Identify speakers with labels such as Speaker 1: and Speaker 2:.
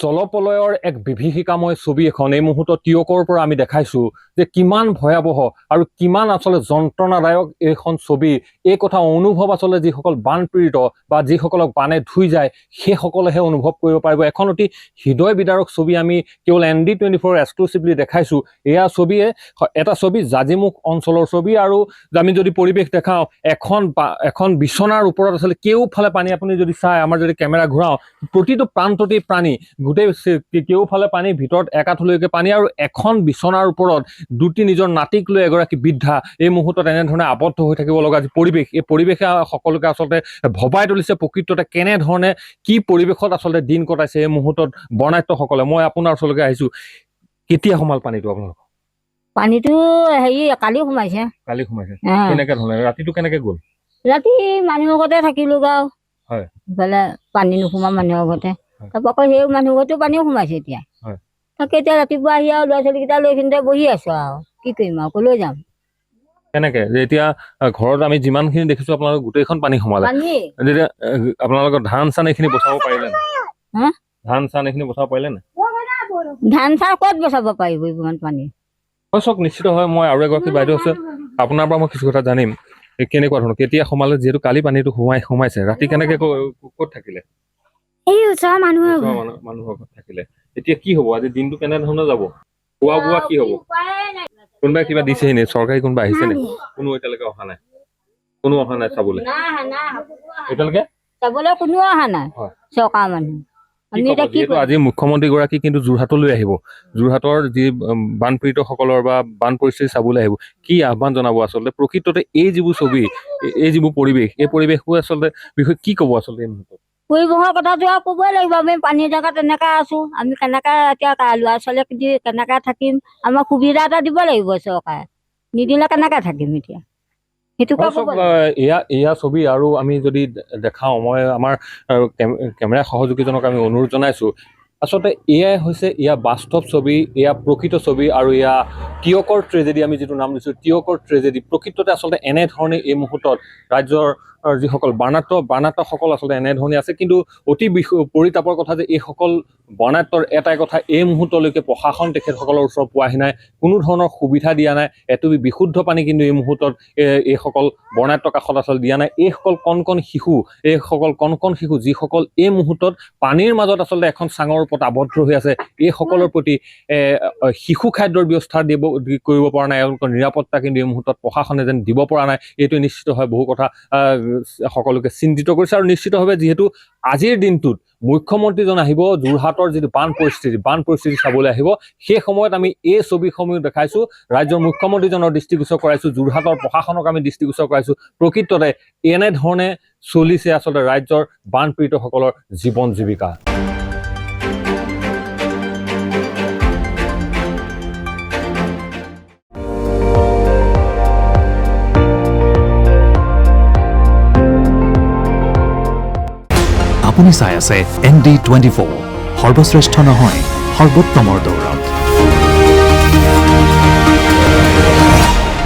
Speaker 1: জলপলয়ৰ এক বিভীষিকাময় ছবি এখন এই মুহূৰ্তত টিয়কৰ পৰা আমি দেখাইছো যে কিমান ভয়াৱহ আৰু কিমান আচলতে যন্ত্ৰণাদায়ক এইখন ছবি। এই কথা অনুভৱ আচলতে যিসকল বানপীড়িত বা যিসকলক বানে ধুই যায় সেইসকলেহে অনুভৱ কৰিব পাৰিব। এখন অতি হৃদয় বিদাৰক ছবি আমি কেৱল ND24 এক্সক্লুচিভলি দেখাইছো। এয়া ছবিয়ে এটা ছবি জাজিমুখ অঞ্চলৰ ছবি আৰু আমি যদি পৰিৱেশ দেখাওঁ এখন বিছনাৰ ওপৰত আচলতে কেওফালে পানী। আপুনি যদি চাই আমাৰ যদি কেমেৰা ঘূৰাওঁ প্ৰতিটো প্ৰান্ততেই পানী, গোটেই কেওফালে পানী, ভিতৰত একাঠলৈকে পানী আৰু এখন বিছনাৰ ওপৰত দুটি নিজৰ নাতিক লৈ এগৰাকী বৃদ্ধা এই মুহূৰ্তত এনেধৰণে আবদ্ধ হৈ থাকিব লগা যি পৰিৱেশ, এই পৰিৱেশে সকলোকে আচলতে ভবাই তুলিছে প্ৰকৃততে কেনেধৰণে কি পৰিৱেশত আচলতে দিন কটাইছে এই মুহূৰ্তত বৰ্ণাঢ্যসকলে। মই আপোনাৰ ওচৰলৈকে আহিছো, কেতিয়া সোমাল পানীটো আপোনালোক?
Speaker 2: পানীটো কালি সোমাইছে।
Speaker 1: কালি সোমাইছে কেনেকে ধৰণে? ৰাতিটো কেনেকে গ'ল?
Speaker 2: ৰাতি মানুহৰ ঘৰতে থাকিলো গা।
Speaker 1: হয়,
Speaker 2: ইফালে পানী নোসোমা মানুহৰ ঘৰতে, তাৰপৰা আকৌ সেই মানুহৰ ঘৰতো পানীও সোমাইছে এতিয়া।
Speaker 1: হয়,
Speaker 2: তাকে এতিয়া ৰাতিপুৱা আহি আৰু ল'ৰা ছোৱালীকেইটা লৈ এইখিনিতে বহি আছো আৰু কি কৰিম আৰু কলৈ যাম।
Speaker 1: কেনেকে যে এতিয়া ঘৰত আমি যিমানখিনি দেখিছো আপোনালোকৰ গোটেইখন পানী সোমালে, এতিয়া আপোনালোকৰ ধান চান এইখিনি বচাব পাৰিলে নাই? ধান চান এইখিনি বচাব পাৰিলে নাই?
Speaker 2: ধান চান ক'ত বচাব পাৰিব ইমান পানী?
Speaker 1: হয় চাওক, নিশ্চিত হয়। মই আৰু এগৰাকী বাইদেউ আছে, আপোনাৰ পৰা মই কিছু কথা জানিম কেনেকুৱা ধৰণৰ কেতিয়া সোমালে। যিহেতু কালি পানীটো সোমাইছে, ৰাতি কেনেকে ক'ত থাকিলে?
Speaker 2: এই ওচৰৰ মানুহৰ
Speaker 1: ঘৰত থাকিলে। এতিয়া কি হ'ব? আজি দিনটো কেনেধৰণে যাব? খোৱা বোৱা কি হ'ব? কোনোবাই কিবা দিছেহি নে? চৰকাৰী কোনোবা আহিছে নে? কোনো এতিয়ালৈকে অহা নাই? কোনো অহা নাই চাবলৈ? এতিয়ালৈকে
Speaker 2: চাবলৈ কোনো অহা নাই চৰকাৰ মানুহ।
Speaker 1: আজি মুখ্যমন্ত্ৰী গৰাকী কিন্তু যোৰহাটলৈ আহিব, যোৰহাটৰ যি বানপীড়িতসকলৰ বা বান পৰিস্থিতি চাবলৈ আহিব। কি আহ্বান জনাব আচলতে? প্ৰকৃততে এই যিবোৰ ছবি, এই যিবোৰ পৰিৱেশ, এই পৰিৱেশবোৰ আচলতে বিষয়ে কি ক'ব আচলতে এই মুহূৰ্তত?
Speaker 2: পৰিৱেশৰ কথাটো আৰু ক'বই লাগিব। আমি পানীৰ জেগাত তেনেকৈ আছো, আমি কেনেকৈ এতিয়া ল'ৰা ছোৱালীক দি কেনেকৈ থাকিম? আমাক সুবিধা এটা দিব লাগিব চৰকাৰে, নিদিলে কেনেকৈ থাকিম এতিয়া?
Speaker 1: এয়া ছবি আৰু আমি যদি দেখাওঁ, মই আমাৰ কেমেৰা সহযোগীজনক আমি অনুৰোধ জনাইছো, আচলতে এয়াই হৈছে বাস্তৱ ছবি, এয়া প্ৰকৃত ছবি আৰু এয়া টিয়কৰ ট্ৰেজেডি। আমি যিটো নাম দিছোঁ টিয়কৰ ট্ৰেজেডি। প্ৰকৃততে আচলতে এনেধৰণে এই মুহূৰ্তত ৰাজ্যৰ যিসকল বাৰ্ণাঢ্যসকল আচলতে এনেধৰণে আছে। কিন্তু অতি পৰিতাপৰ কথা যে এইসকল বৰ্ণাঢ্যৰ এটাই কথা, এই মুহূৰ্তলৈকে প্ৰশাসন তেখেতসকলৰ ওচৰত পোৱাহি নাই, কোনো ধৰণৰ সুবিধা দিয়া নাই। এটুপি বিশুদ্ধ পানী কিন্তু এই মুহূৰ্তত এইসকল বৰ্ণাঢ্যৰ কাষত আচলতে দিয়া নাই। এইসকল কণ কণ শিশু যিসকল এই মুহূৰ্তত পানীৰ মাজত আচলতে এখন চাঙৰ ওপৰত আবদ্ধ হৈ আছে, এইসকলৰ প্ৰতি শিশু খাদ্যৰ ব্যৱস্থা কৰিব পৰা নাই, এওঁলোকৰ নিৰাপত্তা কিন্তু এই মুহূৰ্তত প্ৰশাসনে যেন দিব পৰা নাই। এইটো নিশ্চিত হয় বহু কথা সকলোকে চিন্তিত কৰিছে। আৰু নিশ্চিতভাৱে যিহেতু আজিৰ দিনটোত মুখ্যমন্ত্ৰীজন আহিব, যোৰহাটৰ যিটো বান পৰিস্থিতি চাবলৈ আহিব, সেই সময়ত আমি এই ছবিসমূহ দেখাইছো, ৰাজ্যৰ মুখ্যমন্ত্ৰীজনৰ দৃষ্টিগোচৰ কৰাইছো, যোৰহাটৰ প্ৰশাসনক আমি দৃষ্টিগোচৰ কৰাইছো। প্ৰকৃততে এনেধৰণে চলিছে আচলতে ৰাজ্যৰ বানপীড়িতসকলৰ জীৱন জীৱিকা।
Speaker 3: আপুনি চাই আছে ND24, সৰ্বশ্ৰেষ্ঠ নহয় সৰ্বোত্তমৰ দৌৰ।